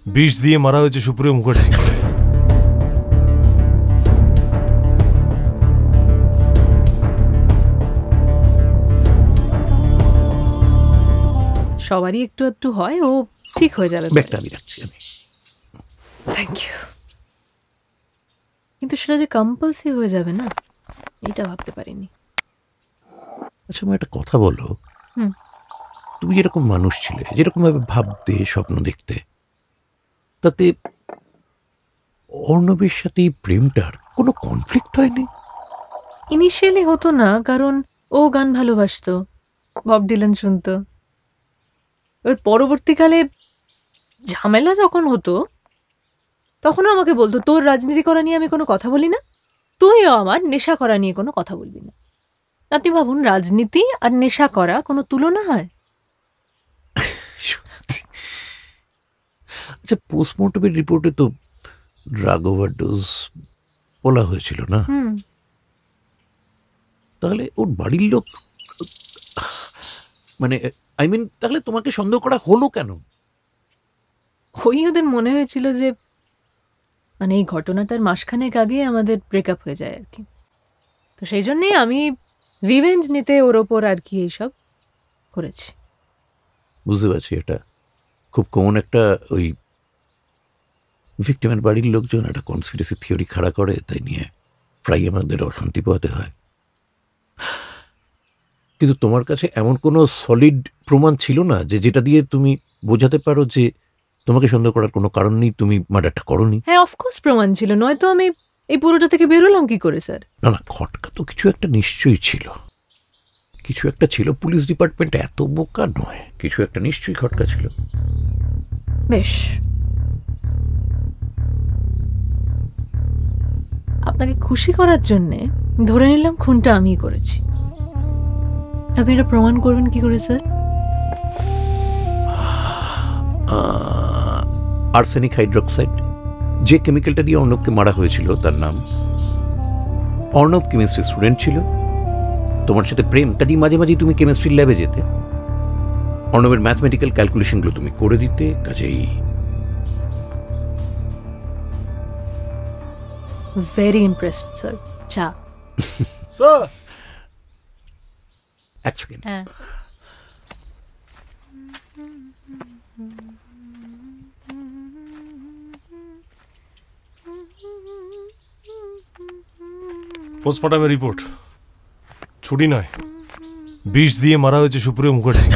বিষ দিয়ে মারা হয়েছে সুপ্রিয় মুখার্জি। সবারই একটু একটু হয়, ও ঠিক হয়ে যাবে। ব্যাগটা আমি রাখছি আমি। Thank you. কিন্তু সেটা যে কম্পালসিভ হয়ে যাবে না, এটা ভাবতে পারিনি। আচ্ছা আমার একটা কথা বলো, তুমি যেরকম মানুষ ছিলে, যেরকম ভাবে ভাবতে স্বপ্ন দেখতে, তাতে অর্ণবের সাথে এই প্রেমটার কোনো কনফ্লিক্ট হয়নি? ইনিশিয়ালি হতো না, কারণ ও গান ভালোবাসতো, বব ডিলান শুনতো। এবার পরবর্তীকালে ঝামেলা যখন হতো তখনও আমাকে বলতো, তোর রাজনীতি করা নিয়ে আমি কোনো কথা বলি না, তুইও আমার নেশা করা নিয়ে কোনো কথা বলবি না। আপনি ভাবুন, রাজনীতি আর নেশা করা কোনো তুলনা হয়? আচ্ছা পোস্টমর্টমের রিপোর্টে তো ড্রাগ ওভারডোজ বলা হয়েছিল না? তাহলে ওর বাড়ির লোক, মানে আই মিন তাহলে তোমাকে সন্দেহ করা হলো কেন? ওই ওদের মনে হয়েছিল যে মানে এই ঘটনাটার মাসখানেক আগে আমাদের ব্রেকআপ হয়ে যায় আর কি। তো সেই জন্যেই আমি রিভেঞ্জ নিতে ওর ওপর আর কি এইসব করেছি। বুঝতে পারছি, এটা খুব কমন একটা ওই ভিক্টিমের বাড়ির লোকজন একটা কনস্পিরেসি থিওরি খাড়া করে, তাই নিয়ে প্রায় আমাদের অশান্তি পোহাতে হয়। কিন্তু তোমার কাছে এমন কোনো সলিড প্রমাণ ছিল না যে যেটা দিয়ে তুমি বোঝাতে পারো যে তোমাকে সন্দেহ করার কোনো কারণ নেই, তুমি মার্ডারটা করোনি? হ্যাঁ অফকোর্স প্রমাণ ছিল, নয়তো আমি এই পুরোটা থেকে বেরোলাম কি করে স্যার? না না, খটকা তো কিছু একটা নিশ্চয়ই ছিল, কিছু একটা ছিল। পুলিশ ডিপার্টমেন্ট এত বোকা নয়, কিছু একটা নিশ্চয়ই খটকা ছিল। বেশ, আপনাকে খুশি করার জন্যে ধরে নিলাম খুনটা আমিই করেছি। আপনি এটা প্রমাণ করবেন কি করে স্যার? আর্সেনিক হাইড্রোক্সাইড, যে কেমিক্যালটা দিয়ে অর্ণবকে মারা হয়েছিল তার নাম। অর্ণব কেমিস্ট্রি স্টুডেন্ট ছিল, তোমার সাথে প্রেম, কাজেই মাঝে মাঝে তুমি কেমিস্ট্রির ল্যাবে যেতে, অর্ণবের ম্যাথমেটিক্যাল ক্যালকুলেশনগুলো তুমি করে দিতে, কাজেই। Very impressed sir. চা স্যার, এক সেকেন্ড। হ্যাঁ পোস্টমর্টমের রিপোর্ট ছুরি নয়, বিষ দিয়ে মারা হয়েছে সুপ্রিয় মুখার্জি।